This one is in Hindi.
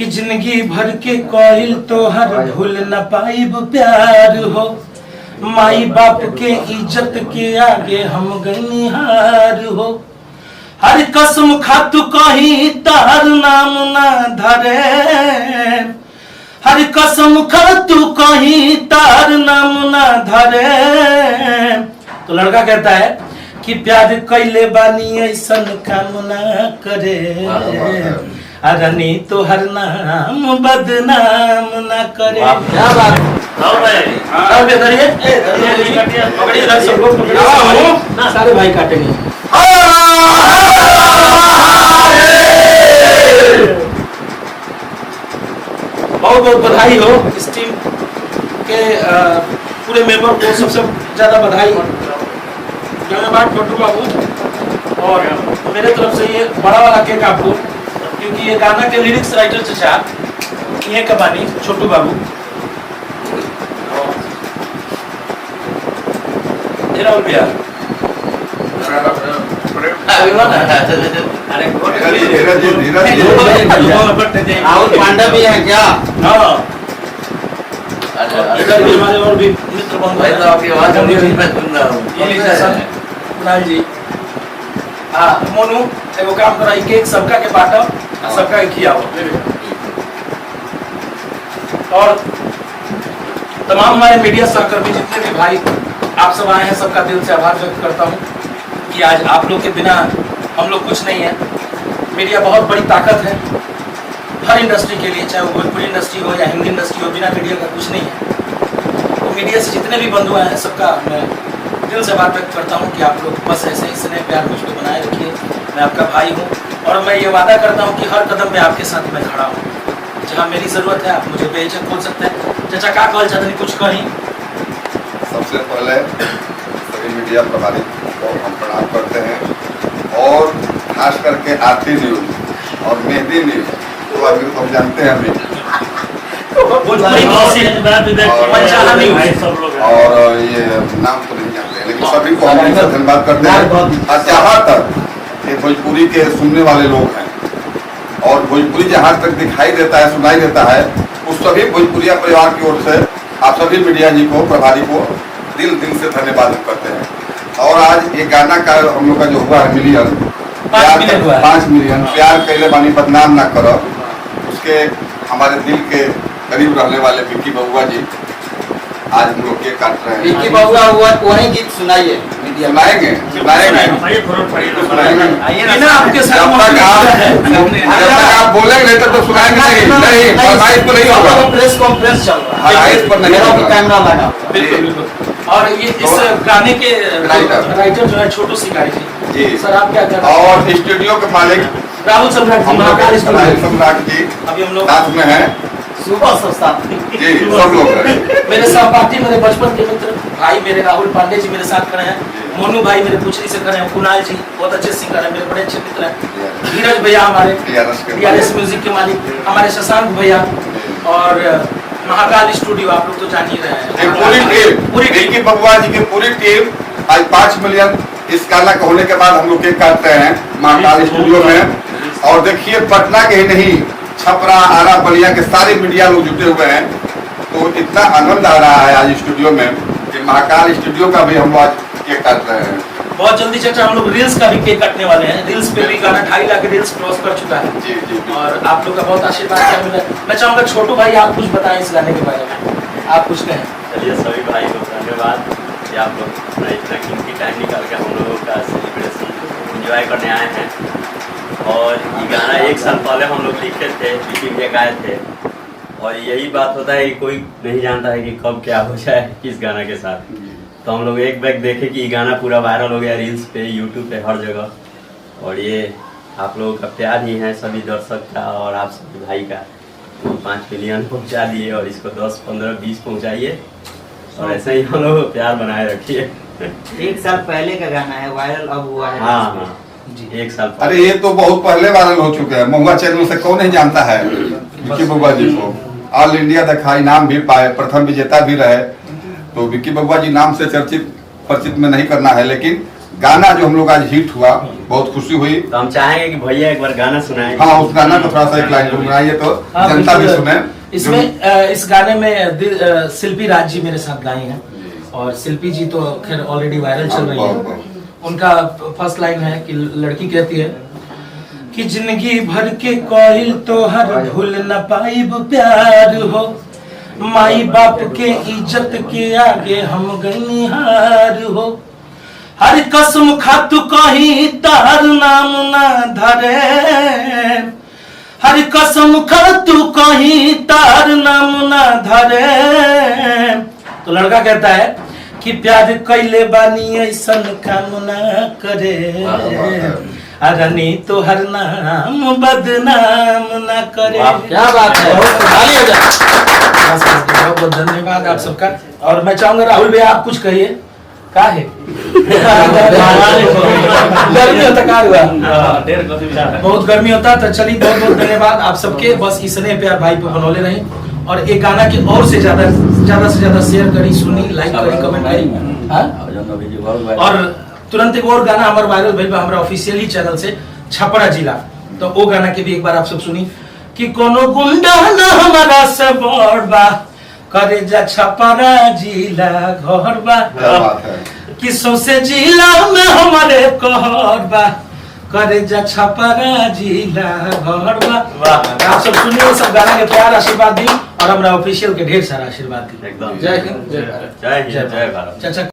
कि जिंदगी भर के कोयल तोहर भूल न पाइब प्यार हो। माई बाप के इज्जत के आगे हम गनिहार हो। हर कसम खातू कहीं तार नाम ना धरे, हर कसम खातू कहीं तार नाम ना धरे। तो लड़का कहता है कि प्यार कैले बानी ऐसन काम ना करे, अरनी तो हर नाम बदनाम ना करे। क्या बात सारे भाई काटेंगे। बहुत बहुत बधाई हो इस टीम के पूरे मेंबर को, सबसे ज्यादा बधाई धन्यवाद छोटू बाबू। और मेरे तरफ से ये बड़ा वाला केक आपको, क्योंकि ये गाना के लिरिक्स राइटर चचा ये कबानी छोटू बाबू। पांडा भी है क्या? इधर भी हमारे और भी मित्र कुणाल जी। मोनू एगो काम करा, केक सबका के बांटो, सबका के खियाओ। और तमाम हमारे मीडिया सहकर्मी जितने भी भाई आप सब आए हैं, सबका दिल से आभार व्यक्त करता हूँ कि आज आप लोग के बिना हम लोग कुछ नहीं है। मीडिया बहुत बड़ी ताकत है हर इंडस्ट्री के लिए, चाहे वो भोजपुरी इंडस्ट्री हो या हिंदी इंडस्ट्री हो, बिना मीडिया का कुछ नहीं है। तो मीडिया से जितने भी बंधु हैं सबका मैं दिल से आभार व्यक्त करता हूँ कि आप लोग बस ऐसे ही स्नेह प्यार मुझ पर बनाए रखिए। मैं आपका भाई हूँ और मैं ये वादा करता हूँ कि हर कदम में आपके साथ मैं खड़ा हूँ। जहाँ मेरी ज़रूरत है आप मुझे बेझिझक बोल सकते हैं। चाचा क्या कहना चाहते हैं, कुछ कहीं? सबसे पहले सभी मीडिया प्रभारी को हम प्रणाम करते हैं, और खास करके आरती न्यूज और मेहंदी न्यूज तो अभी हम जानते हैं अभी, और ये नाम तो नहीं जानते हैं, लेकिन सभी को हम धन्यवाद करते हैं। और जहाँ तक ये भोजपुरी के सुनने वाले लोग हैं और भोजपुरी जहाँ तक दिखाई देता है, सुनाई देता है, उस सभी भोजपुरिया परिवार की ओर से आप सभी मीडिया जी को, प्रभारी को दिल से धन्यवाद करते हैं। और आज ये गाना का हम लोग का जो हुआ है मिलियन, 5 मिलियन प्यार कैले बानी बदनाम ना करो, उसके हमारे दिल के करीब रहने वाले विक्की बबुआ जी आज हम लोग केक काट रहे हैं। विक्की बबुआ हुआ वही गीत सुनाइए, सुनाएंगे आप बोलेंगे तो सुनाएंगे नहीं, तो नहीं होगा। प्रेस कॉन्फ्रेंस चल रहा है, कैमरा लगा। और ये इस गाने के राइटर जो है छोटू शिकारी जी। सर आप क्या कर रहे हैं? और स्टूडियो के मालिक राहुल सम्राट जी, महाकाल सम्राट जी अभी हम लोग साथ में हैं। सुबह सब जी सब लोग मेरे सहपाठी, मेरे बचपन के मित्र भाई मेरे राहुल पांडे जी मेरे साथ खड़े हैं। मोनू भाई मेरे पुछरी से खड़े हैं। कुणाल जी बहुत अच्छे सिंगर हैं, मेरे बड़े अच्छे मित्र हैं। धीरज भैया हमारे DRS म्यूजिक के मालिक, हमारे शशांक भैया, और महाकाल स्टूडियो आप लोग तो जान ही रहे हैं। पूरी विक्की बबुआ जी की पूरी टीम आज 5 मिलियन इस गाना का होने के बाद हम लोग केक काटते हैं महाकाल स्टूडियो में। और देखिए पटना के ही नहीं, छपरा, आरा, बलिया के सारे मीडिया लोग जुटे हुए हैं। तो इतना आनंद आ रहा है आज स्टूडियो में कि महाकाल स्टूडियो का भी हम आज केक काट रहे हैं। बहुत जल्दी चाचा हम लोग रील्स का भी केक काटने वाले हैं। रील्स पे भी गाना 2.5 लाख रील्स क्रॉस कर चुका है। जी जी। और आप लोग का बहुत आशीर्वाद क्या मिला। मैं चाहूँगा छोटू भाई आप कुछ बताएं इस गाने के बारे में, आप कुछ कहें। चलिए सभी भाई को धन्यवाद कि आप लोग इतना कीमती टाइम निकाल के हम लोगों का सेलिब्रेशन एंजॉय करने आए हैं। और ये गाना 1 साल पहले हम लोग लिखे थे, विक्की भैया गाए थे। और यही बात होता है कि कोई नहीं जानता है कि कब क्या हो जाए इस गाना के साथ। तो हम लोग एक बैग देखे कि ये गाना पूरा वायरल हो गया रील्स पे, यूट्यूब पे, हर जगह। और ये आप लोगों का प्यार ही है, सभी दर्शक का और आप सभी भाई का। तो 5 मिलियन पहुंचा दिए और इसको 10, 15, 20 पहुंचाइए और ऐसे ही हम लोग प्यार बनाए रखिए। 1 साल पहले का गाना है, वायरल अब हुआ है। हाँ जी, 1 साल। अरे ये तो बहुत पहले वायरल हो चुके हैं। महुआ चैनल से कौन नहीं जानता है विक्की बबुआ जी को। ऑल इंडिया देखा, इनाम भी पाए, प्रथम विजेता भी रहे। तो विक्की बबुआ जी नाम से परिचित में नहीं करना है, लेकिन गाना जो हम लोग आज हिट हुआ, बहुत खुशी हुई। तो हम चाहेंगे कि भैया एक बार गाना सुनाएं। हाँ, उस गाना को थोड़ा सा एक लाइन गुनगुनाइए तो हाँ, जनता भी बिल्कुल। सुने। इसमें इस गाने में शिल्पी राज जी मेरे साथ गाई हैं, और शिल्पी जी तो खैर ऑलरेडी वायरल चल रही है। उनका फर्स्ट लाइन है कि लड़की कहती है कि जिंदगी भर के कोयल तो हर भूल न पाइब प्यार हो, माई बाप के इज्जत के आगे हम गनिहार हो, हर कसम खातू कहीं तार नाम ना धरे, हर कसम खातू कहीं तार नाम ना धरे। तो लड़का कहता है कि प्यार कैले बानी ऐसन काम ना करे, अरनी तो हर नाम बदनाम ना करे। क्या बात है, ताली हो जाए। बहुत बहुत धन्यवाद आप सबका। और मैं चाहूंगा राहुल भैया आप कुछ कहिए। का है गर्मी होता का हुआ, बहुत गर्मी होता। तो चलिए बहुत बहुत धन्यवाद आप सबके। बस इसने प्यार भाई पे बनौले रही, और एक गाना की और से ज्यादा से ज्यादा शेयर करी, सुनी, लाइक करी, कमेंट करी। हाँ? और तुरंत एक और गाना हमारा वायरल भइल बा हमारा ऑफिशियल ही चैनल से, छपरा जिला। तो वो गाना के भी एक बार आप सब सुनी कि कोनो गुंडा ना हमारा से बड़बा, करे जा छपरा जिला घर बा, क्या बात है। कि सौसे जिला में हमारे कहर बा, करे जा छपरा जिला घर बा। आप सब सुनिए, सब गाना के प्यार आशीर्वाद दी, और हमारा ऑफिशियल के ढेर सारा आशीर्वाद दी। एकदम जय हिंद, जय भारत। जय हिंद, जय भारत। चाचा